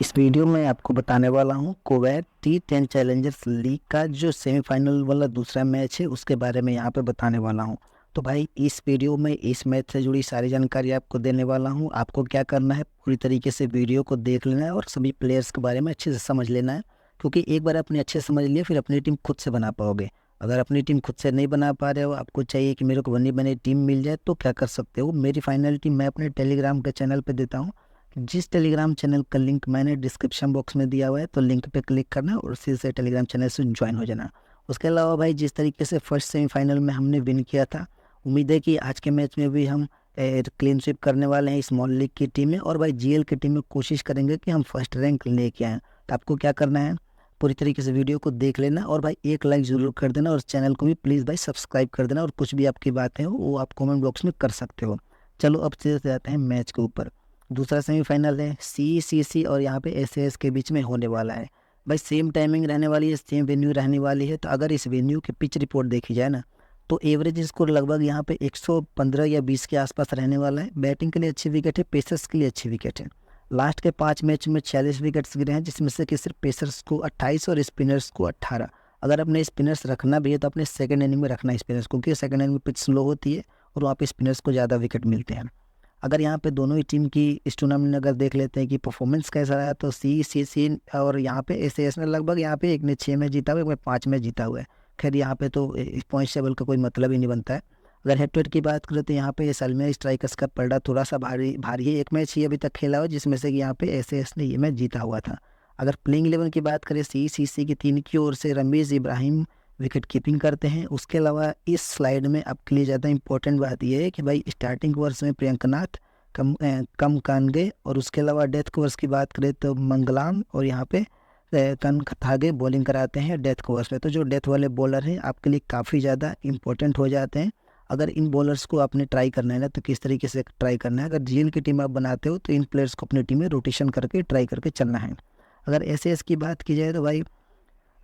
इस वीडियो में आपको बताने वाला हूँ कुवैत T10 चैलेंजर्स लीग का जो सेमीफाइनल वाला दूसरा मैच है उसके बारे में यहाँ पे बताने वाला हूँ। तो भाई इस वीडियो में इस मैच से जुड़ी सारी जानकारी आपको देने वाला हूँ। आपको क्या करना है, पूरी तरीके से वीडियो को देख लेना है और सभी प्लेयर्स के बारे में अच्छे से समझ लेना है, क्योंकि एक बार अपने अच्छे से समझ लिए फिर अपनी टीम खुद से बना पाओगे। अगर अपनी टीम खुद से नहीं बना पा रहे हो, आपको चाहिए कि मेरे को बनी बनी टीम मिल जाए, तो क्या कर सकते हो, मेरी फाइनल टीम मैं अपने टेलीग्राम के चैनल पर देता हूँ। जिस टेलीग्राम चैनल का लिंक मैंने डिस्क्रिप्शन बॉक्स में दिया हुआ है, तो लिंक पे क्लिक करना और उसी से टेलीग्राम चैनल से ज्वाइन हो जाना। उसके अलावा भाई जिस तरीके से फर्स्ट सेमीफाइनल में हमने विन किया था, उम्मीद है कि आज के मैच में भी हम क्लीन स्वीप करने वाले हैं स्मॉल लीग की टीम में, और भाई जीएल की टीम में कोशिश करेंगे कि हम फर्स्ट रैंक लेके आएँ। तो आपको क्या करना है, पूरी तरीके से वीडियो को देख लेना और भाई एक लाइक ज़रूर कर देना, और चैनल को भी प्लीज़ भाई सब्सक्राइब कर देना, और कुछ भी आपकी बातें हो वो आप कमेंट बॉक्स में कर सकते हो। चलो अब सीधे जाते हैं मैच के ऊपर। दूसरा सेमीफाइनल है CCC और यहाँ पे SAS के बीच में होने वाला है। भाई सेम टाइमिंग रहने वाली है, सेम वेन्यू रहने वाली है। तो अगर इस वेन्यू की पिच रिपोर्ट देखी जाए ना, तो एवरेज स्कोर लगभग यहाँ पे 115 या 20 के आसपास रहने वाला है। बैटिंग के लिए अच्छी विकेट है, पेसर्स के लिए अच्छी विकेट है। लास्ट के 5 मैच में 46 विकेट्स गिरे हैं, जिसमें से कि सिर्फ पेसर्स को 28 और स्पिनर्स को 18। अगर अपने स्पिनर्स रखना भी है तो अपने सेकेंड इनिंग में रखना है स्पिनर्स, क्योंकि सेकेंड इनिंग में पिच स्लो होती है और वहाँ पे स्पिनर्स को ज़्यादा विकेट मिलते हैं। अगर यहाँ पे दोनों ही टीम की इस टूर्नामेंट में अगर देख लेते हैं कि परफॉर्मेंस कैसा रहा, तो CCC और यहाँ पे SAS ने लगभग यहाँ पे एक ने 6 मैच जीता हुआ है, एक में 5 मैच जीता हुआ है। खैर यहाँ पे तो पॉइंट टेबल का कोई मतलब ही नहीं बनता है। अगर हेड टू हेड की बात करें तो यहाँ पे सलमिया स्ट्राइकर्स का पलड़ा थोड़ा सा भारी भारी है। एक मैच ही अभी तक खेला हुआ है, जिसमें से कि यहाँ पे SAS ने ये मैच जीता हुआ था। अगर प्लेइंग 11 की बात करें, CCC की तीन की ओर से रमीज़ इब्राहिम विकेट कीपिंग करते हैं। उसके अलावा इस स्लाइड में आपके लिए ज़्यादा इंपॉर्टेंट बात यह है कि भाई स्टार्टिंग ओवर्स में प्रियंकनाथ कम कानगे, और उसके अलावा डेथ ओवर्स की बात करें तो मंगलाम और यहाँ पे कन खथागे बॉलिंग कराते हैं डेथ ओवर्स में। तो जो डेथ वाले बॉलर हैं आपके लिए काफ़ी ज़्यादा इंपॉर्टेंट हो जाते हैं। अगर इन बॉलर्स को आपने ट्राई करना है ना, तो किस तरीके से ट्राई करना है, अगर जीएल की टीम आप बनाते हो तो इन प्लेयर्स को अपनी टीम में रोटेशन करके ट्राई करके चलना है। अगर SAS की बात की जाए तो भाई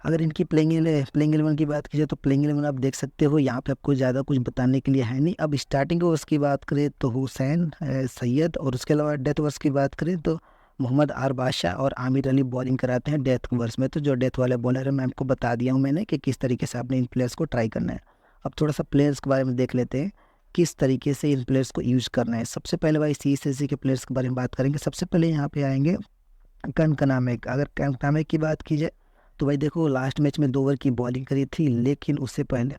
अगर इनकी प्लेइंग 11 की बात की जाए, तो प्लेइंग 11 आप देख सकते हो, यहाँ पे आपको ज़्यादा कुछ बताने के लिए है नहीं। अब स्टार्टिंग ओवर्स की बात करें तो हुसैन सैयद, और उसके अलावा डेथ ओवर्स की बात करें तो मोहम्मद आर बादशाह और आमिर अली बॉलिंग कराते हैं डेथ ओवर्स में। तो जो डेथ वाले बॉलर है मैं आपको बता दिया हूँ मैंने कि किस तरीके से आपने इन प्लेयर्स को ट्राई करना है। अब थोड़ा सा प्लेयर्स के बारे में देख लेते हैं, किस तरीके से इन प्लेयर्स को यूज़ करना है। सबसे पहले भाई CCC के प्लेयर्स के बारे में बात करेंगे। सबसे पहले यहाँ पे आएंगे कनकनामे। अगर कनकनामे की बात की जाए तो भाई देखो, लास्ट मैच में 2 ओवर की बॉलिंग करी थी, लेकिन उससे पहले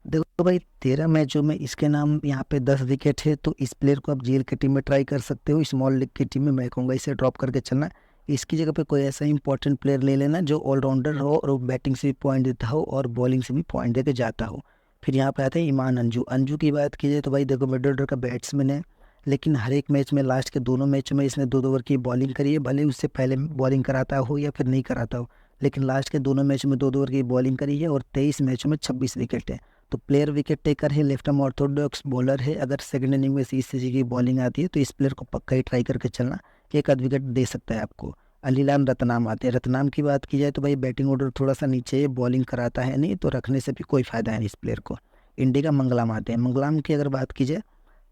देखो भाई 13 मैचों में इसके नाम यहाँ पे 10 विकेट है। तो इस प्लेयर को आप जीएल की टीम में ट्राई कर सकते हो। स्मॉल लीग की टीम में मैं कहूँगा इसे ड्रॉप करके चलना। इसकी जगह पे कोई ऐसा इंपॉर्टेंट प्लेयर ले लेना जो ऑलराउंडर हो और बैटिंग से भी पॉइंट देता हो और बॉलिंग से भी पॉइंट देके जाता हो। फिर यहाँ पे आते हैं ईमान अंजू। अंजू की बात की जाए तो भाई देखो, मिडल ऑर्डर का बैट्समैन है, लेकिन हर एक मैच में लास्ट के दोनों मैचों में इसने 2 ओवर की बॉलिंग करी है। भले उससे पहले बॉलिंग कराता हो या फिर नहीं कराता हो, लेकिन लास्ट के दोनों मैचों में 2 ओवर की बॉलिंग करी है, और 23 मैचों में 26 विकेट है। तो प्लेयर विकेट टेकर है, लेफ्ट आर्म ऑर्थोडॉक्स बॉलर है। अगर सेकंड इनिंग में CCC की बॉलिंग आती है तो इस प्लेयर को पक्का ही ट्राई करके चलना, एक आध विकेट दे सकता है आपको। अलीलाम रतनाम आते हैं। रतनाम की बात की जाए तो भाई बैटिंग ऑर्डर थोड़ा सा नीचे है, बॉलिंग कराता है नहीं, तो रखने से भी कोई फ़ायदा है नहीं इस प्लेयर को। इंडिया मंगलाम आते हैं। मंगलाम की अगर बात की जाए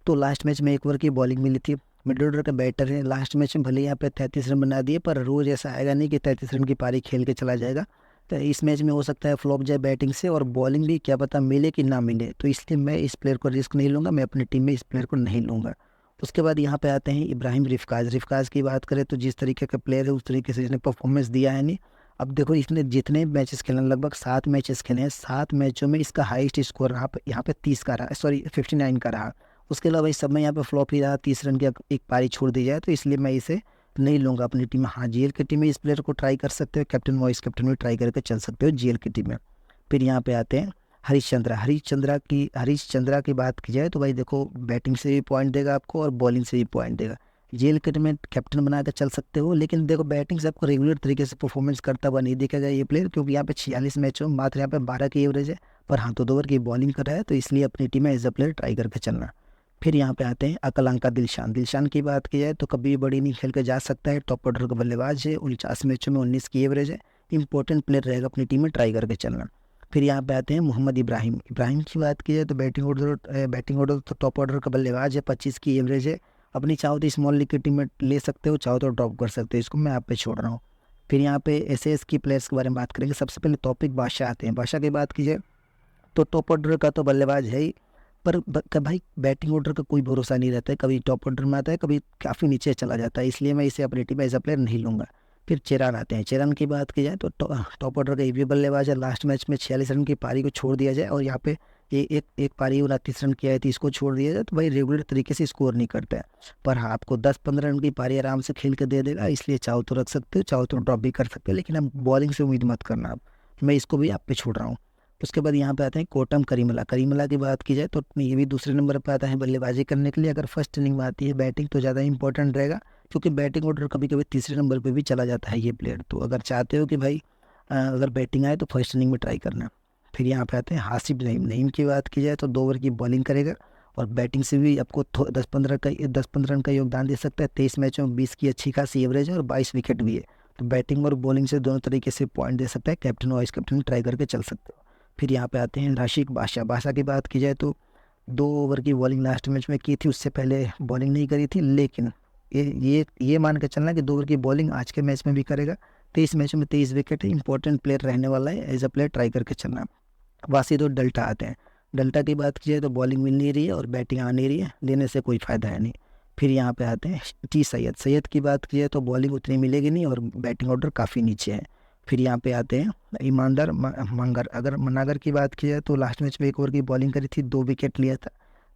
तो लास्ट मैच में 1 ओवर की बॉलिंग मिली थी। मिडिल ऑर्डर का बैटर है। लास्ट मैच में भले यहाँ पे 33 रन बना दिए, पर रोज़ ऐसा आएगा नहीं कि 33 रन की पारी खेल के चला जाएगा। तो इस मैच में हो सकता है फ्लॉप जाए बैटिंग से, और बॉलिंग भी क्या पता मिले कि ना मिले। तो इसलिए मैं इस प्लेयर को रिस्क नहीं लूँगा, मैं अपनी टीम में इस प्लेयर को नहीं लूँगा। उसके बाद यहाँ पे आते हैं इब्राहिम रिफकाज। रिफकाज की बात करें तो जिस तरीके का प्लेयर है उस तरीके से इसने परफॉर्मेंस दिया है नहीं। अब देखो, इसने जितने मैचेस खेले, लगभग 7 मैचेस खेले हैं, 7 मैचों में इसका हाईएस्ट स्कोर रहा यहाँ पे 30 का रहा, सॉरी 59 का रहा। उसके अलावा इस सब में यहाँ पे फ्लॉप ही रहा, 30 रन की एक पारी छोड़ दी जाए, तो इसलिए मैं इसे नहीं लूँगा अपनी टीम में। हाँ, जीएल की टीम में इस प्लेयर को ट्राई कर सकते हो, कैप्टन वाइस कैप्टन में ट्राई करके चल सकते हो जीएल की टीम में। फिर यहाँ पे आते हैं हरीश चंद्रा की बात की जाए तो भाई देखो, बैटिंग से भी पॉइंट देगा आपको और बॉलिंग से भी पॉइंट देगा। जीएल की टीम में कैप्टन बना कर चल सकते हो, लेकिन देखो बैटिंग से आपको रेगुलर तरीके से परफॉर्मेंस करता हुआ नहीं दिखेगा ये प्लेयर, क्योंकि यहाँ पे 46 मैचों में मात्र यहाँ पे 12 की एवरेज है, पर हाँ तो 2 ओवर की बॉलिंग कर रहा है, तो इसलिए अपनी टीम में एज अ प्लेयर ट्राई करके चलना। फिर यहाँ पे आते हैं अकलांका दिलशान। दिलशान की बात की जाए तो कभी बड़ी नहीं खेल के जा सकता है, टॉप ऑर्डर का बल्लेबाज है, 49 मैचों में 19 की एवरेज है, इंपॉर्टेंट प्लेयर रहेगा, अपनी टीम में ट्राई करके चलना। फिर यहाँ पे आते हैं मोहम्मद इब्राहिम की बात की जाए तो बैटिंग ऑर्डर तो टॉप ऑर्डर का बल्लेबाज है, 25 की एवरेज है, अपनी चाहो तो स्मॉल लीग की टीम में ले सकते हो, चाहो तो ड्रॉप कर सकते हो, इसको मैं आप पे छोड़ रहा हूँ। फिर यहाँ पे एसएस की प्लेयर्स के बारे में बात करेंगे। सबसे पहले टॉपिक बादशाह आते हैं। बादशाह की बात कीजिए तो टॉप ऑर्डर का तो बल्लेबाज है ही, पर भाई बैटिंग ऑर्डर का कोई भरोसा नहीं रहता है, कभी टॉप ऑर्डर में आता है, कभी काफ़ी नीचे चला जाता है, इसलिए मैं इसे अपनी टीम में एज अ प्लेयर नहीं लूँगा। फिर चेरान आते हैं। चेरान की बात की जाए तो टॉप ऑर्डर का ये भी बल्लेबाज है। लास्ट मैच में 46 रन की पारी को छोड़ दिया जाए और यहाँ पे ये एक पारी 29 रन की आई थी, इसको छोड़ दिया जाए तो भाई रेगुलर तरीके से स्कोर नहीं करता है, पर हाँ आपको 10-15 रन की पारी आराम से खेल के दे देगा, इसलिए चाहो तो रख सकते हो, चाहो तो ड्रॉप भी कर सकते हो, लेकिन अब बॉलिंग से उम्मीद मत करना। आप मैं इसको भी आप पे छोड़ रहा हूँ। उसके बाद यहाँ पे आते हैं कोटम करीमला। करीमला की बात की जाए तो ये भी दूसरे नंबर पर आता है बल्लेबाजी करने के लिए। अगर फर्स्ट इनिंग में आती है बैटिंग तो ज़्यादा इंपॉर्टेंट रहेगा, क्योंकि बैटिंग ऑर्डर कभी कभी तीसरे नंबर पे भी चला जाता है ये प्लेयर। तो अगर चाहते हो कि भाई अगर बैटिंग आए तो फर्स्ट इनिंग में ट्राई करना। फिर यहाँ पे आते हैं हासिब नईम। नईम की बात की जाए तो 2 ओवर की बॉलिंग करेगा और बैटिंग से भी आपको 10-15 रन का योगदान दे सकता है। 23 मैचों में 20 की अच्छी खासी एवरेज है और 22 विकेट भी है, तो बैटिंग और बॉलिंग से दोनों तरीके से पॉइंट दे सकता है। कैप्टन और वाइस कैप्टन ट्राई करके चल सकते हो। फिर यहाँ पे आते हैं राशिक बादशाह। बादशाह की बात की जाए तो 2 ओवर की बॉलिंग लास्ट मैच में की थी, उससे पहले बॉलिंग नहीं करी थी, लेकिन ये मान के चलना कि 2 ओवर की बॉलिंग आज के मैच में भी करेगा। 23 मैचों में 23 विकेट है, इंपॉर्टेंट प्लेयर रहने वाला है, एज अ प्लेयर ट्राई करके चलना। वासिद और डल्टा आते हैं। डल्टा की बात की जाए तो बॉलिंग मिल नहीं रही है और बैटिंग आ नहीं रही है, लेने से कोई फ़ायदा है नहीं। फिर यहाँ पे आते हैं टी सैयद। सैयद की बात की जाए तो बॉलिंग उतनी मिलेगी नहीं और बैटिंग ऑर्डर काफ़ी नीचे है। फिर यहाँ पे आते हैं ईमानदार मंगर। अगर मनागर की बात की जाए तो लास्ट मैच में 1 ओवर की बॉलिंग करी थी, 2 विकेट लिया था,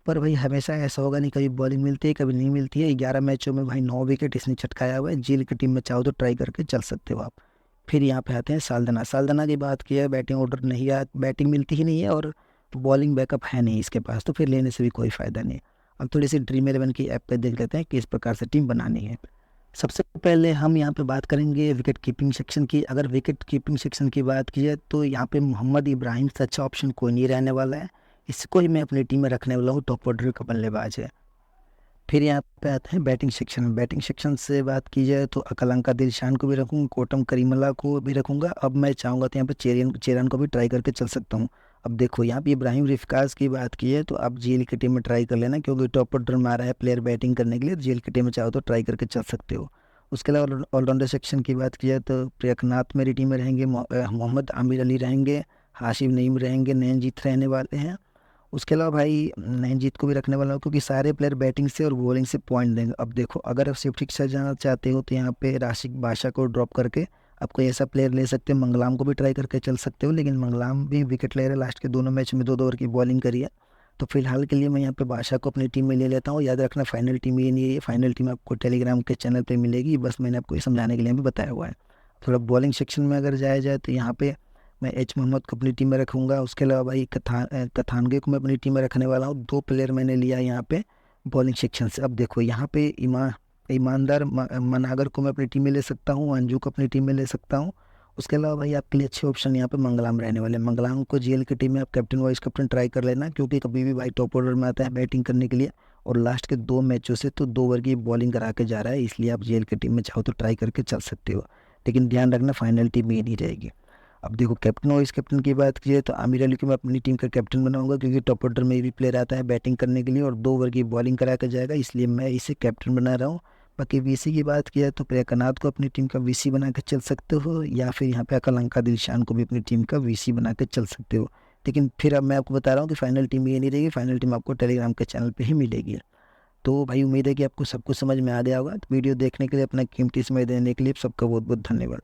पर भाई हमेशा ऐसा होगा नहीं, कभी बॉलिंग मिलती है कभी नहीं मिलती है। 11 मैचों में भाई 9 विकेट इसने चटकाया हुआ है। जेल की टीम में चाहो तो ट्राई करके चल सकते हो आप। फिर यहाँ पे आते हैं साल्दना। साल्दना की बात की है, बैटिंग ऑर्डर नहीं आ बैटिंग मिलती ही नहीं है और बॉलिंग बैकअप है नहीं इसके पास, तो फिर लेने से भी कोई फ़ायदा नहीं। अब थोड़ी सी ड्रीम 11 की ऐप पे देख लेते हैं किस प्रकार से टीम बनानी है। सबसे पहले हम यहाँ पे बात करेंगे विकेट कीपिंग सेक्शन की। अगर विकेट कीपिंग सेक्शन की बात की जाए तो यहाँ पे मोहम्मद इब्राहिम से अच्छा ऑप्शन कोई नहीं रहने वाला है, इसको ही मैं अपनी टीम में रखने वाला हूँ। टॉप ऑर्डर का बल्लेबाज है। फिर यहाँ पे आते हैं बैटिंग सेक्शन। बैटिंग सेक्शन से बात की जाए तो अकलंका दिलशान को भी रखूँगा, कोटम करीमला को भी रखूँगा। अब मैं चाहूँगा तो यहाँ पे चेरियन को भी ट्राई करके चल सकता हूँ। अब देखो यहाँ पे इब्राहिम रिफकाज की बात की है तो आप जेल की टीम में ट्राई कर लेना, क्योंकि टॉप ऑर्डर में आ रहा है प्लेयर बैटिंग करने के लिए, जेल की टीम में चाहो तो ट्राई करके चल सकते हो। उसके अलावा ऑलराउंडर सेक्शन की बात की जाए तो प्रियकनाथ मेरी टीम में रहेंगे, मोहम्मद आमिर अली रहेंगे, हाशिम नईम रहेंगे, नैनजीत रहने वाले हैं। उसके अलावा भाई नैनजीत को भी रखने वाला हूँ, क्योंकि सारे प्लेयर बैटिंग से और बॉलिंग से पॉइंट देंगे। अब देखो अगर आप सेफ्टी के साथ जाना चाहते हो तो यहाँ पे राशिक बादशाह को ड्रॉप करके आप कोई ऐसा प्लेयर ले सकते हो। मंगलाम को भी ट्राई करके चल सकते हो, लेकिन मंगलाम भी विकेट ले रहे, लास्ट के दोनों मैच में 2-2 ओवर की बॉलिंग करी है। तो फिलहाल के लिए मैं यहाँ पे बादशाह को अपनी टीम में ले लेता हूँ। याद रखना फाइनल टीम ये नहीं है, फाइनल टीम आपको टेलीग्राम के चैनल पर मिलेगी, बस मैंने आपको ये समझाने के लिए भी बताया हुआ है। थोड़ा बॉलिंग सेक्शन में अगर जाया जाए तो यहाँ पे मैं एच मोहम्मद को अपनी टीम में रखूँगा। उसके अलावा भाई कथानगे को मैं अपनी टीम में रखने वाला हूँ। 2 प्लेयर मैंने लिया यहाँ पे बॉलिंग सेक्शन से। अब देखो यहाँ पे ईमानदार मनागर को मैं अपनी टीम में ले सकता हूँ, अंजू को अपनी टीम में ले सकता हूँ। उसके अलावा भाई आपके लिए अच्छे ऑप्शन यहाँ पे मंगलाम रहने वाले हैं। मंगलाम को जेल की टीम में आप कैप्टन वाइस कैप्टन ट्राई कर लेना, क्योंकि कभी भी भाई टॉप ऑर्डर में आता है बैटिंग करने के लिए और लास्ट के 2 मैचों से तो 2 ओवर की बॉलिंग करा के जा रहा है, इसलिए आप जेल की टीम में चाहो तो ट्राई करके चल सकते हो। लेकिन ध्यान रखना फाइनल टीम ये नहीं रहेगी। अब देखो कैप्टन और वाइस कैप्टन की बात की जाए तो आमिर अली को मैं अपनी टीम का कैप्टन बनाऊंगा, क्योंकि टॉप ऑर्डर में भी प्लेयर आता है बैटिंग करने के लिए और 2 ओवर की बॉलिंग करा कर जाएगा, इसलिए मैं इसे कैप्टन बना रहा हूँ। बाकी वीसी की बात की जाए तो प्रियकनाथ को अपनी टीम का वीसी बना के चल सकते हो, या फिर यहाँ पे अकलंका दिलशान को भी अपनी टीम का वीसी बना के चल सकते हो। लेकिन फिर अब मैं आपको बता रहा हूँ कि फाइनल टीम ये नहीं रहेगी, फाइनल टीम आपको टेलीग्राम के चैनल पर ही मिलेगी। तो भाई उम्मीद है कि आपको सब कुछ समझ में आ गया होगा। तो वीडियो देखने के लिए, अपना कीमती समय देने के लिए सबका बहुत बहुत धन्यवाद।